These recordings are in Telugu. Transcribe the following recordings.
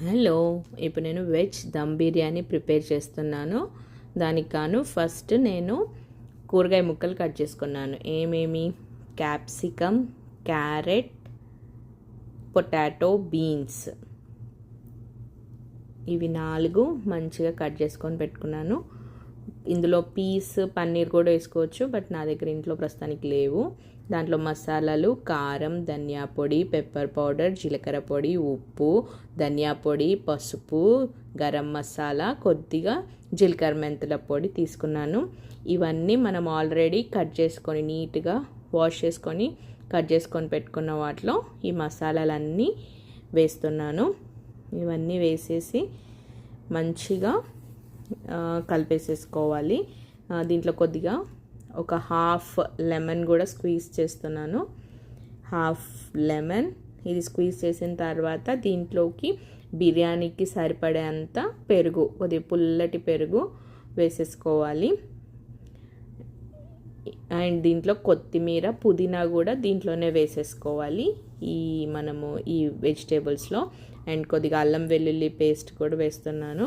హలో, ఇప్పుడు నేను వెజ్ దమ్ బిర్యానీ ప్రిపేర్ చేస్తున్నాను. దానికి గాను ఫస్ట్ నేను కూరగాయ ముక్కలు కట్ చేసుకున్నాను. ఏమేమి? క్యాప్సికమ్, క్యారెట్, పొటాటో, బీన్స్, ఇవి 4 మంచిగా కట్ చేసుకొని పెట్టుకున్నాను. ఇందులో పీస్ పన్నీర్ కూడా వేసుకోవచ్చు, బట్ నా దగ్గర ఇంట్లో ప్రస్తుతానికి లేవు. దాంట్లో మసాలాలు కారం, ధనియా పొడి, పెప్పర్ పౌడర్, జీలకర్ర పొడి, ఉప్పు, ధనియా పొడి, పసుపు, గరం మసాలా, కొద్దిగా జీలకర్ర మెంతుల పొడి తీసుకున్నాను. ఇవన్నీ మనం ఆల్రెడీ కట్ చేసుకొని నీట్గా వాష్ చేసుకొని కట్ చేసుకొని పెట్టుకున్న వాటిలో ఈ మసాలాలన్నీ వేస్తున్నాను. ఇవన్నీ వేసేసి మంచిగా కలిపేసేసుకోవాలి. దీంట్లో కొద్దిగా ఒక హాఫ్ లెమన్ కూడా స్క్వీజ్ చేస్తున్నాను. హాఫ్ లెమన్ ఇది స్క్వీజ్ చేసిన తర్వాత దీంట్లోకి బిర్యానీకి సరిపడేంత పెరుగు, కొద్దిగా పుల్లటి పెరుగు వేసేసుకోవాలి. అండ్ దీంట్లో కొత్తిమీర, పుదీనా కూడా దీంట్లోనే వేసేసుకోవాలి మనము ఈ వెజిటేబుల్స్లో. అండ్ కొద్దిగా అల్లం వెల్లుల్లి పేస్ట్ కూడా వేస్తున్నాను.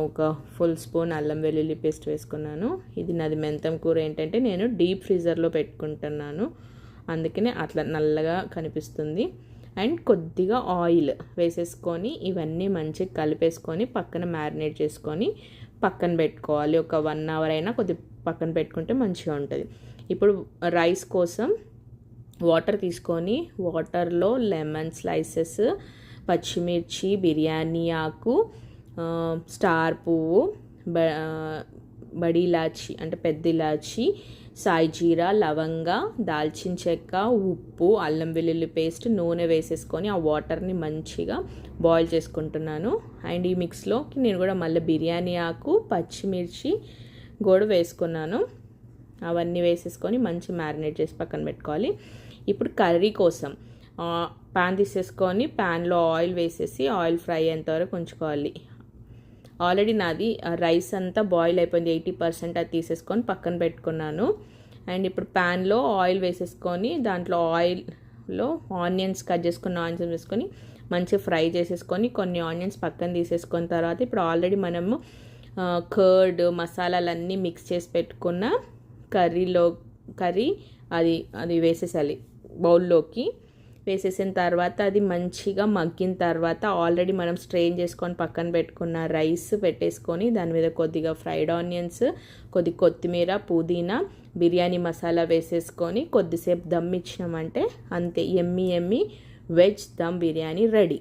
ఒక ఫుల్ స్పూన్ అల్లం వెల్లుల్లి పేస్ట్ వేసుకున్నాను. ఇది నాది మెంతం కూర ఏంటంటే నేను డీప్ ఫ్రీజర్లో పెట్టుకుంటున్నాను, అందుకనే అట్లా నల్లగా కనిపిస్తుంది. అండ్ కొద్దిగా ఆయిల్ వేసేసుకొని ఇవన్నీ మంచిగా కలిపేసుకొని పక్కన మ్యారినేట్ చేసుకొని పక్కన పెట్టుకోవాలి. ఒక 1 అవర్ అయినా కొద్దిగా పక్కన పెట్టుకుంటే మంచిగా ఉంటుంది. ఇప్పుడు రైస్ కోసం వాటర్ తీసుకొని వాటర్లో లెమన్ స్లైసెస్, పచ్చిమిర్చి, బిర్యానీ ఆకు, స్టార్ పువ్వు, బడి ఇలాచి అంటే పెద్ద ఇలాచి, సాయి జీరా, లవంగ, దాల్చిన చెక్క, ఉప్పు, అల్లం వెల్లుల్లి పేస్ట్, నూనె వేసేసుకొని ఆ వాటర్ని మంచిగా బాయిల్ చేసుకుంటున్నాను. అండ్ ఈ మిక్స్లోకి నేను కూడా మళ్ళీ బిర్యానీ ఆకు, పచ్చిమిర్చి కూడా వేసుకున్నాను. అవన్నీ వేసేసుకొని మంచి మ్యారినేట్ చేసి పక్కన పెట్టుకోవాలి. ఇప్పుడు కర్రీ కోసం ప్యాన్ తీసేసుకొని ప్యాన్లో ఆయిల్ వేసేసి ఆయిల్ ఫ్రై అయ్యేంతవరకు ఉంచుకోవాలి. ఆల్రెడీ నాది రైస్ అంతా బాయిల్ అయిపోయింది, 80% అది తీసేసుకొని పక్కన పెట్టుకున్నాను. అండ్ ఇప్పుడు ప్యాన్లో ఆయిల్ వేసేసుకొని దాంట్లో ఆయిల్లో ఆనియన్స్ కట్ చేసుకున్న ఆనియన్స్ వేసుకొని మంచిగా ఫ్రై చేసేసుకొని కొన్ని ఆనియన్స్ పక్కన తీసేసుకున్న తర్వాత ఇప్పుడు ఆల్రెడీ మనము కర్డ్ మసాలాలన్నీ మిక్స్ చేసి పెట్టుకున్న కర్రీ అది వేసేసాలి. బౌల్లోకి వేసేసిన తర్వాత అది మంచిగా మగ్గిన తర్వాత ఆల్రెడీ మనం స్ట్రెయిన్ చేసుకొని పక్కన పెట్టుకున్న రైస్ పెట్టేసుకొని దాని మీద కొద్దిగా ఫ్రైడ్ ఆనియన్స్, కొద్దిగా కొత్తిమీర, పుదీనా, బిర్యానీ మసాలా వేసేసుకొని కొద్దిసేపు దమ్ ఇచ్చినామంటే అంతే, ఎమ్మి వెజ్ దమ్ బిర్యానీ రెడీ.